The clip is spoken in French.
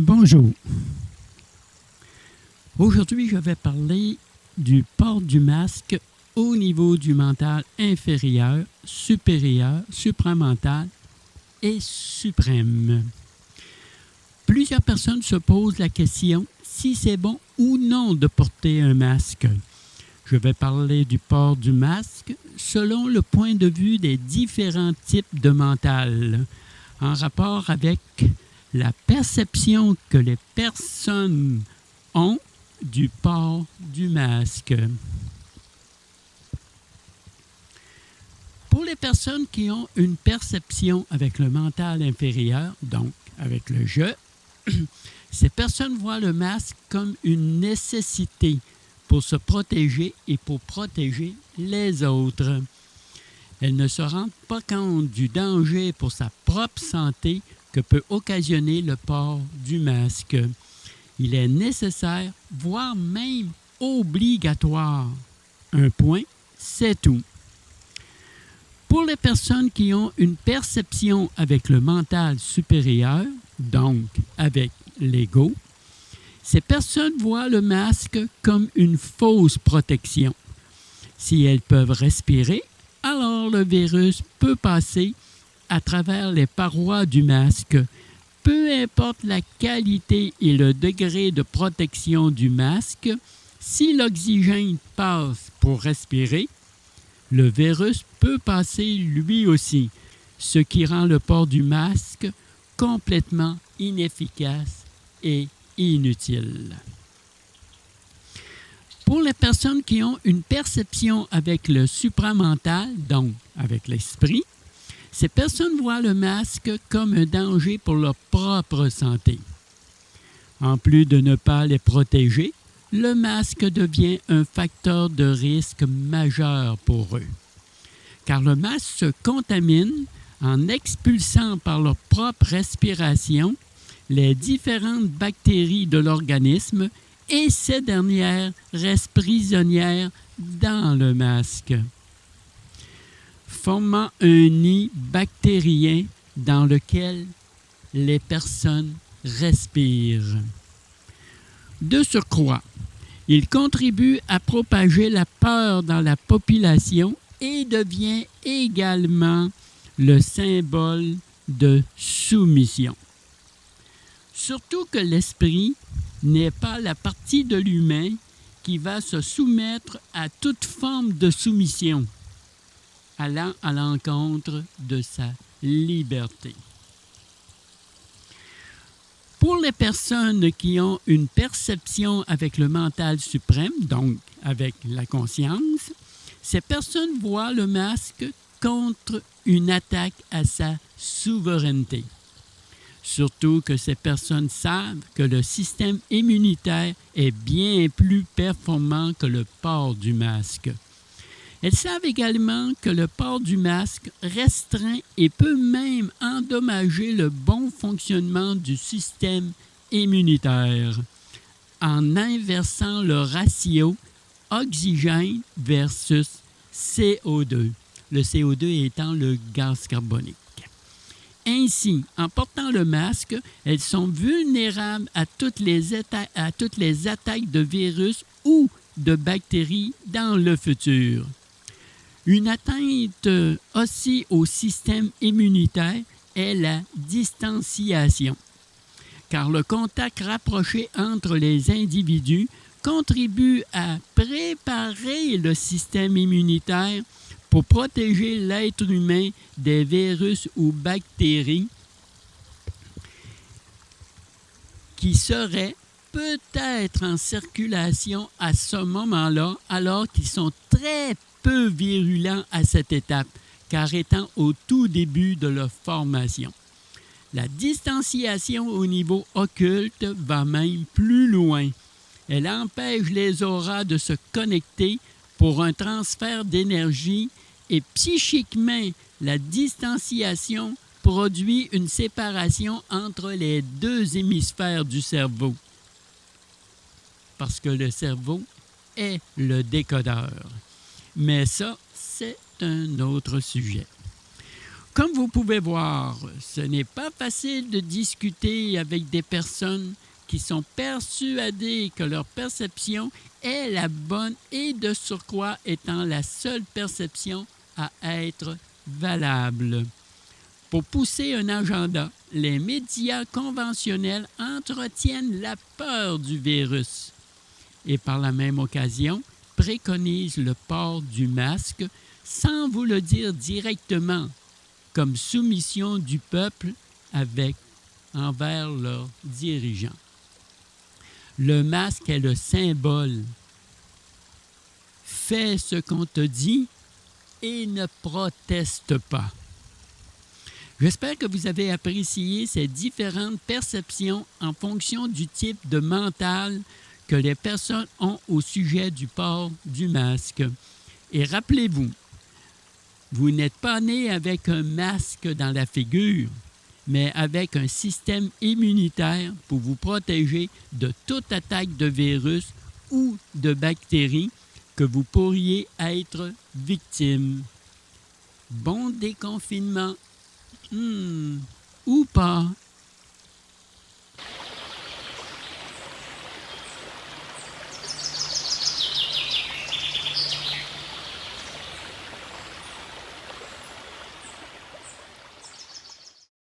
Bonjour. Aujourd'hui, je vais parler du port du masque au niveau du mental inférieur, supérieur, supramental et suprême. Plusieurs personnes se posent la question si c'est bon ou non de porter un masque. Je vais parler du port du masque selon le point de vue des différents types de mental, en rapport avec la perception que les personnes ont du port du masque. Pour les personnes qui ont une perception avec le mental inférieur, donc avec le je, ces personnes voient le masque comme une nécessité pour se protéger et pour protéger les autres. Elles ne se rendent pas compte du danger pour sa propre santé que peut occasionner le port du masque. Il est nécessaire, voire même obligatoire. Un point, c'est tout. Pour les personnes qui ont une perception avec le mental supérieur, donc avec l'ego, ces personnes voient le masque comme une fausse protection. Si elles peuvent respirer, alors le virus peut passer à travers les parois du masque. Peu importe la qualité et le degré de protection du masque, si l'oxygène passe pour respirer, le virus peut passer lui aussi, ce qui rend le port du masque complètement inefficace et inutile. Pour les personnes qui ont une perception avec le supramental, donc avec l'esprit, ces personnes voient le masque comme un danger pour leur propre santé. En plus de ne pas les protéger, le masque devient un facteur de risque majeur pour eux. Car le masque se contamine en expulsant par leur propre respiration les différentes bactéries de l'organisme et ces dernières restent prisonnières dans le masque, formant un nid bactérien dans lequel les personnes respirent. De surcroît, il contribue à propager la peur dans la population et devient également le symbole de soumission. Surtout que l'esprit n'est pas la partie de l'humain qui va se soumettre à toute forme de soumission, allant à l'encontre de sa liberté. Pour les personnes qui ont une perception avec le mental suprême, donc avec la conscience, ces personnes voient le masque contre une attaque à sa souveraineté. Surtout que ces personnes savent que le système immunitaire est bien plus performant que le port du masque. Elles savent également que le port du masque restreint et peut même endommager le bon fonctionnement du système immunitaire en inversant le ratio oxygène versus CO2, le CO2 étant le gaz carbonique. Ainsi, en portant le masque, elles sont vulnérables à toutes les attaques de virus ou de bactéries dans le futur. Une atteinte aussi au système immunitaire est la distanciation, car le contact rapproché entre les individus contribue à préparer le système immunitaire pour protéger l'être humain des virus ou bactéries qui seraient peut-être en circulation à ce moment-là, alors qu'ils sont très peu virulents à cette étape, car étant au tout début de leur formation. La distanciation au niveau occulte va même plus loin. Elle empêche les auras de se connecter pour un transfert d'énergie et psychiquement, la distanciation produit une séparation entre les deux hémisphères du cerveau. Parce que le cerveau est le décodeur. Mais ça, c'est un autre sujet. Comme vous pouvez voir, ce n'est pas facile de discuter avec des personnes qui sont persuadées que leur perception est la bonne et de surcroît étant la seule perception à être valable. Pour pousser un agenda, les médias conventionnels entretiennent la peur du virus et par la même occasion préconisent le port du masque sans vous le dire directement, comme soumission du peuple envers leurs dirigeants. Le masque est le symbole. Fais ce qu'on te dit et ne proteste pas. J'espère que vous avez apprécié ces différentes perceptions en fonction du type de mental que les personnes ont au sujet du port du masque. Et rappelez-vous, vous n'êtes pas né avec un masque dans la figure, mais avec un système immunitaire pour vous protéger de toute attaque de virus ou de bactéries que vous pourriez être victime. Bon déconfinement. Ou pas.